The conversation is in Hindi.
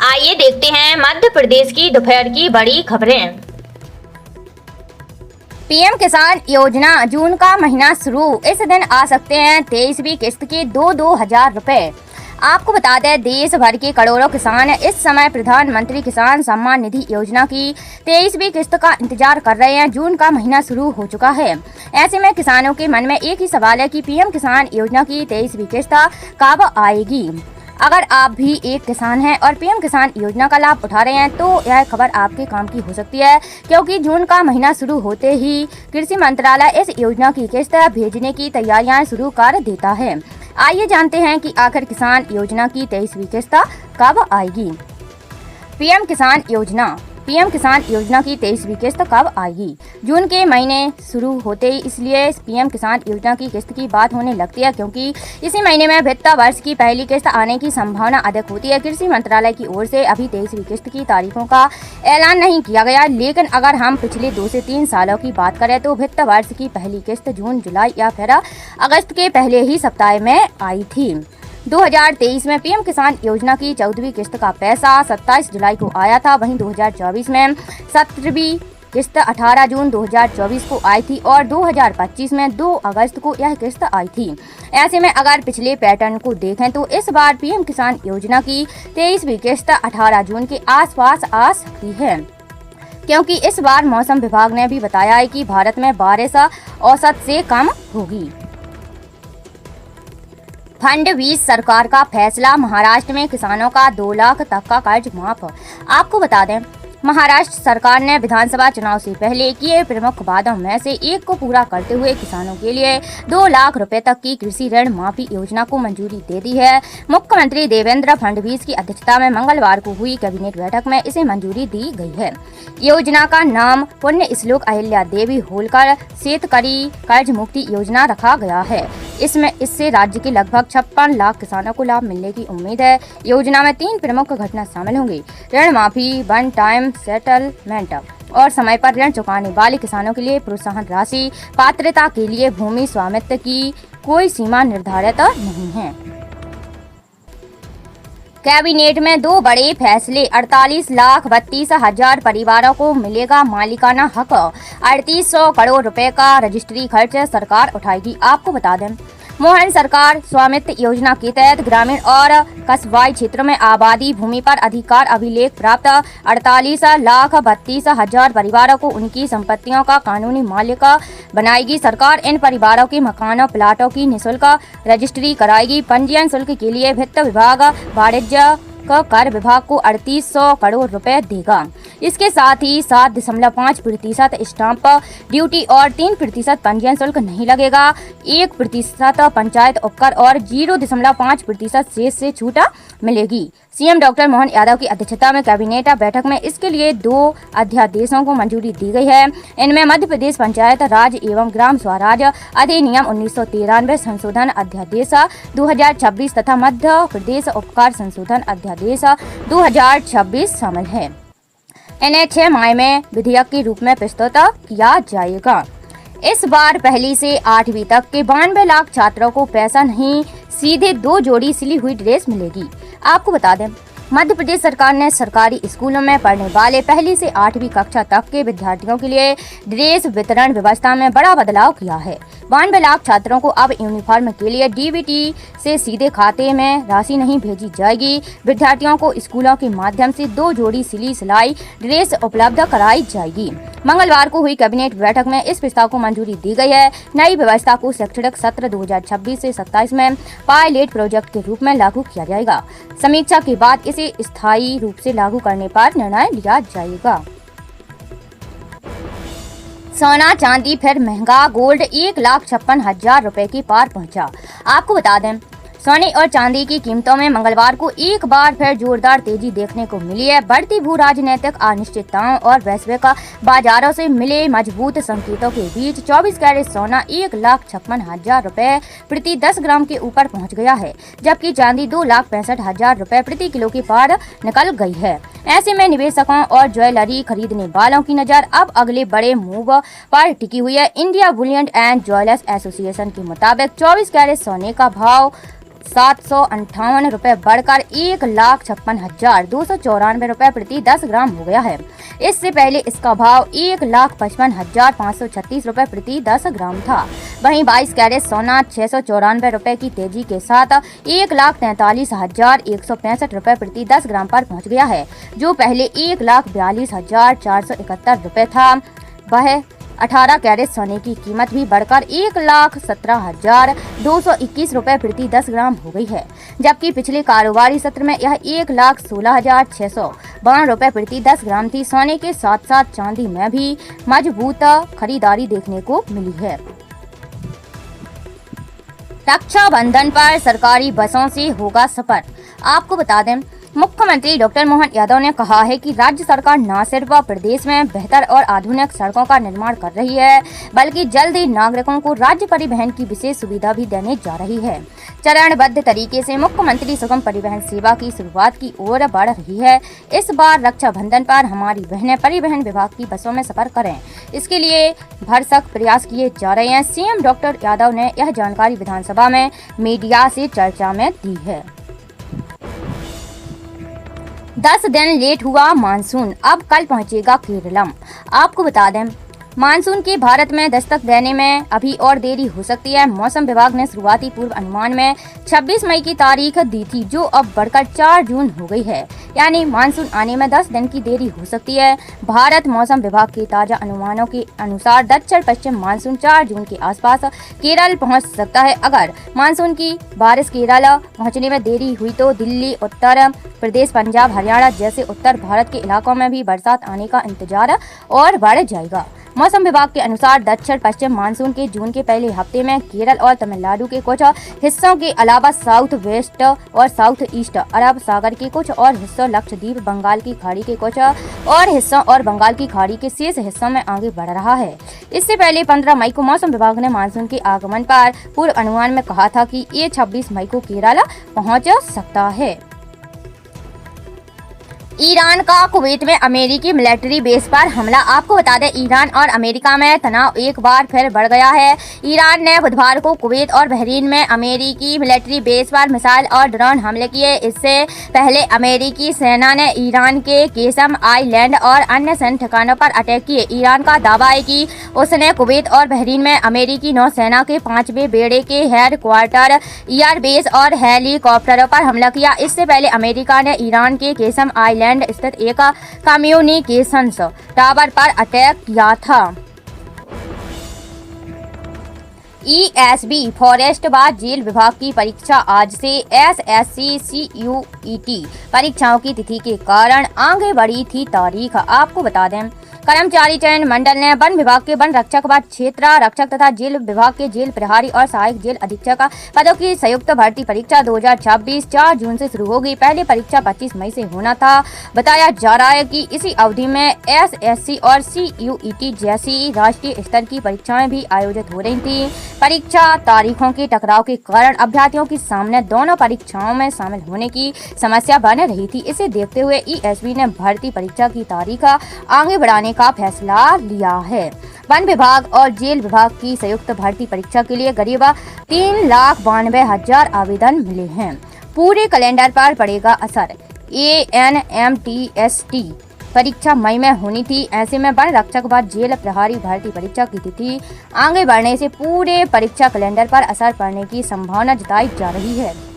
आइए देखते हैं मध्य प्रदेश की दोपहर की बड़ी खबरें। पीएम किसान योजना जून का महीना शुरू। इस दिन आ सकते हैं 23वीं किस्त के 2-2 हजार रुपए। आपको बता दें, देश भर के करोड़ों किसान इस समय प्रधानमंत्री किसान सम्मान निधि योजना की 23वीं किस्त का इंतजार कर रहे हैं। जून का महीना शुरू हो चुका है। ऐसे में किसानों के मन में एक ही सवाल है कि पीएम किसान योजना की 23वीं किस्त कब आएगी। अगर आप भी एक किसान हैं और पीएम किसान योजना का लाभ उठा रहे हैं तो यह खबर आपके काम की हो सकती है, क्योंकि जून का महीना शुरू होते ही कृषि मंत्रालय इस योजना की किस्त भेजने की तैयारियां शुरू कर देता है। आइए जानते हैं कि आखिर किसान योजना की 23वीं किस्त कब आएगी। पीएम किसान योजना की 23वीं किस्त कब आएगी। जून के महीने शुरू होते ही इसलिए पीएम किसान योजना की किस्त की बात होने लगती है, क्योंकि इसी महीने में वित्त वर्ष की पहली किस्त आने की संभावना अधिक होती है। कृषि मंत्रालय की ओर से अभी 23वीं किस्त की तारीखों का ऐलान नहीं किया गया, लेकिन अगर हम पिछले 2 से 3 सालों की बात करें तो वित्त वर्ष की पहली किस्त जून, जुलाई या फिर अगस्त के पहले ही सप्ताह में आई थी। 2023 में पीएम किसान योजना की 14वीं किस्त का पैसा 27 जुलाई को आया था। वहीं 2024 में 17वीं किस्त 18 जून 2024 को आई थी और 2025 में 2 अगस्त को यह किस्त आई थी। ऐसे में अगर पिछले पैटर्न को देखें तो इस बार पीएम किसान योजना की 23वीं किस्त 18 जून के आसपास आ सकती है, क्योंकि इस बार मौसम विभाग ने भी बताया है कि भारत में बारिश औसत से कम होगी। फडणवीस सरकार का फैसला, महाराष्ट्र में किसानों का 2 लाख तक का कर्ज माफ। आपको बता दें, महाराष्ट्र सरकार ने विधानसभा चुनाव से पहले किए प्रमुख वादों में से एक को पूरा करते हुए किसानों के लिए 2 लाख रुपए तक की कृषि ऋण माफी योजना को मंजूरी दे दी है। मुख्यमंत्री देवेंद्र फडणवीस की अध्यक्षता में मंगलवार को हुई कैबिनेट बैठक में इसे मंजूरी दी गई है। योजना का नाम पुण्य श्लोक अहिल्या देवी होलकर शेतकरी कर्ज मुक्ति योजना रखा गया है। इससे राज्य के लगभग 56 लाख किसानों को लाभ मिलने की उम्मीद है। योजना में 3 प्रमुख घटना शामिल होंगी: ऋण माफी, वन टाइम सेटलमेंट और समय पर ऋण चुकाने वाले किसानों के लिए प्रोत्साहन राशि। पात्रता के लिए भूमि स्वामित्व की कोई सीमा निर्धारित नहीं है। कैबिनेट में 2 बड़े फैसले, 48,32,000 परिवारों को मिलेगा मालिकाना हक। 3800 करोड़ रुपए का रजिस्ट्री खर्च सरकार उठाएगी। आपको बता दें, मोहन सरकार स्वामित्व योजना के तहत ग्रामीण और कस्बाई क्षेत्रों में आबादी भूमि पर अधिकार अभिलेख प्राप्त 48,32,000 परिवारों को उनकी संपत्तियों का कानूनी मालिक बनाएगी। सरकार इन परिवारों के मकानों प्लाटों की निःशुल्क रजिस्ट्री कराएगी। पंजीयन शुल्क के लिए वित्त विभाग वाणिज्य कर विभाग को 3800 करोड़ रुपए देगा। इसके साथ ही 7.5% स्टाम्प ड्यूटी और 3% पंजीयन शुल्क नहीं लगेगा। 1% पंचायत उपकर और 0.5% शेष से छूट मिलेगी। सीएम डॉक्टर मोहन यादव की अध्यक्षता में कैबिनेट बैठक में इसके लिए 2 अध्यादेशों को मंजूरी दी गई है। इनमें मध्य प्रदेश पंचायत राज एवं ग्राम स्वराज अधिनियम 1993 संशोधन अध्यादेश 2026 तथा मध्य प्रदेश उपकार संशोधन अध्यादेश 2026 शामिल है। इन्हें 6 माह में विधेयक के रूप में प्रस्तुत किया जाएगा। इस बार 1 से 8वीं तक के 92 लाख छात्रों को पैसा नहीं, सीधे 2 जोड़ी सिली हुई ड्रेस मिलेगी। आपको बता दें, मध्य प्रदेश सरकार ने सरकारी स्कूलों में पढ़ने वाले 1 से 8वीं कक्षा तक के विद्यार्थियों के लिए ड्रेस वितरण व्यवस्था में बड़ा बदलाव किया है। 92 लाख छात्रों को अब यूनिफॉर्म के लिए डीबीटी से सीधे खाते में राशि नहीं भेजी जाएगी। विद्यार्थियों को स्कूलों के माध्यम से 2 जोड़ी सिली सिलाई ड्रेस उपलब्ध कराई जाएगी। मंगलवार को हुई कैबिनेट बैठक में इस प्रस्ताव को मंजूरी दी गई है। नई व्यवस्था को शैक्षणिक सत्र 2026 से 27 में पायलट प्रोजेक्ट के रूप में लागू किया जाएगा। समीक्षा के बाद इसे स्थायी रूप से लागू करने पर निर्णय लिया जाएगा। सोना चांदी फिर महंगा, गोल्ड 1,56,000 रुपए के पार पहुंचा। आपको बता दें, सोने और चांदी की कीमतों में मंगलवार को एक बार फिर जोरदार तेजी देखने को मिली है। बढ़ती भू राजनीतिक अनिश्चितताओं और वैश्विक बाजारों से मिले मजबूत संकेतों के बीच 24 कैरेट सोना 1,56,000 रुपए प्रति 10 ग्राम के ऊपर पहुंच गया है, जबकि चांदी 2,65,000 रुपए प्रति किलो के पार निकल गई है। ऐसे में निवेशकों और ज्वेलरी खरीदने वालों की नजर अब अगले बड़े मूव पर टिकी हुई है। India Boolean and jewellers association के मुताबिक 24 कैरेट सोने का भाव रुपए बढ़कर 1,56,294 रुपए प्रति 10 ग्राम हो गया है। इससे पहले इसका भाव 1,55,536 रुपए प्रति 10 ग्राम था। वहीं 22 कैरेट सोना 694 रुपए की तेजी के साथ 1,43,165 रुपए प्रति 10 ग्राम पर पहुंच गया है, जो पहले 1,42,471 रुपए था। वह 18 कैरेट सोने की कीमत भी बढ़कर 1,17,221 रुपए प्रति 10 ग्राम हो गई है, जबकि पिछले कारोबारी सत्र में यह 1,16,652 रुपए प्रति 10 ग्राम थी। सोने के साथ साथ चांदी में भी मजबूत खरीदारी देखने को मिली है। रक्षाबंधन पर सरकारी बसों से होगा सफर। आपको बता दें, मुख्यमंत्री डॉक्टर मोहन यादव ने कहा है कि राज्य सरकार न सिर्फ प्रदेश में बेहतर और आधुनिक सड़कों का निर्माण कर रही है, बल्कि जल्द ही नागरिकों को राज्य परिवहन की विशेष सुविधा भी देने जा रही है। चरणबद्ध तरीके से मुख्यमंत्री सुगम परिवहन सेवा की शुरुआत की ओर बढ़ रही है। इस बार रक्षाबंधन पर हमारी बहनें परिवहन विभाग की बसों में सफर करें, इसके लिए भरसक प्रयास किए जा रहे हैं। सीएम डॉक्टर यादव ने यह जानकारी विधानसभा में मीडिया से चर्चा में दी है। 10 दिन लेट हुआ मानसून, अब कल पहुंचेगा केरलम। आपको बता दें, मानसून के भारत में दस्तक देने में अभी और देरी हो सकती है। मौसम विभाग ने शुरुआती पूर्व अनुमान में 26 मई की तारीख दी थी, जो अब बढ़कर 4 जून हो गई है, यानी मानसून आने में 10 दिन की देरी हो सकती है। भारत मौसम विभाग के ताजा अनुमानों के अनुसार दक्षिण पश्चिम मानसून 4 जून के आसपास केरल पहुंच सकता है। अगर मानसून की बारिश केरल पहुंचने में देरी हुई तो दिल्ली, उत्तर प्रदेश, पंजाब, हरियाणा जैसे उत्तर भारत के इलाकों में भी बरसात आने का इंतजार और बढ़ जाएगा। मौसम विभाग के अनुसार दक्षिण पश्चिम मानसून के जून के पहले हफ्ते में केरल और तमिलनाडु के कुछ हिस्सों के अलावा साउथ वेस्ट और साउथ ईस्ट अरब सागर के कुछ और हिस्सों, लक्षद्वीप, बंगाल की खाड़ी के कुछ और हिस्सों और बंगाल की खाड़ी के शेष हिस्सों में आगे बढ़ रहा है। इससे पहले 15 मई को मौसम विभाग ने मानसून के आगमन पर पूर्व अनुमान में कहा था कि ये 26 मई को केरल पहुंच सकता है। ईरान का कुवैत में अमेरिकी मिलिट्री बेस पर हमला। आपको बता दें, ईरान और अमेरिका में तनाव एक बार फिर बढ़ गया है। ईरान ने बुधवार को कुवैत और बहरीन में अमेरिकी मिलिट्री बेस पर मिसाइल और ड्रोन हमले किए। इससे पहले अमेरिकी सेना ने ईरान के केसम आइलैंड और अन्य सैन्य ठिकानों पर अटैक किए। ईरान का दावा है कि उसने कुवैत और बहरीन में अमेरिकी नौसेना के 5वें बेड़े के हेडक्वार्टर, एयरबेस और हेलीकॉप्टरों पर हमला किया। इससे पहले अमेरिका ने ईरान के केसम आइलैंड स्थित एक कम्युनिकेशंस टावर पर अटैक किया था। ईएसबी फॉरेस्ट व जेल विभाग की परीक्षा आज से एसएससी सीयूईटी परीक्षाओं की तिथि के कारण आगे बढ़ी थी तारीख। आपको बता दें, कर्मचारी चयन मंडल ने वन विभाग के वन रक्षक व क्षेत्र रक्षक तथा जेल विभाग के जेल प्रभारी और सहायक जेल अधीक्षक पदों की संयुक्त भर्ती परीक्षा 2026 4 जून से शुरू होगी। पहले परीक्षा 25 मई से होना था। बताया जा रहा है कि इसी अवधि में एसएससी और सीयूईटी जैसी राष्ट्रीय स्तर की परीक्षाएं भी आयोजित हो रही थी। परीक्षा तारीखों के टकराव के कारण अभ्यर्थियों के सामने दोनों परीक्षाओं में शामिल होने की समस्या बन रही थी। इसे देखते हुए ईएसबी ने भर्ती परीक्षा की तारीख आगे बढ़ाने का फैसला लिया है। वन विभाग और जेल विभाग की संयुक्त भर्ती परीक्षा के लिए करीब 3,92,000 आवेदन मिले हैं। पूरे कैलेंडर पर पड़ेगा असर। एएनएमटीएसटी परीक्षा मई में होनी थी। ऐसे में वन रक्षक व जेल प्रभारी भर्ती परीक्षा की तिथि आगे बढ़ने से पूरे परीक्षा कैलेंडर पर असर पड़ने की संभावना जताई जा रही है।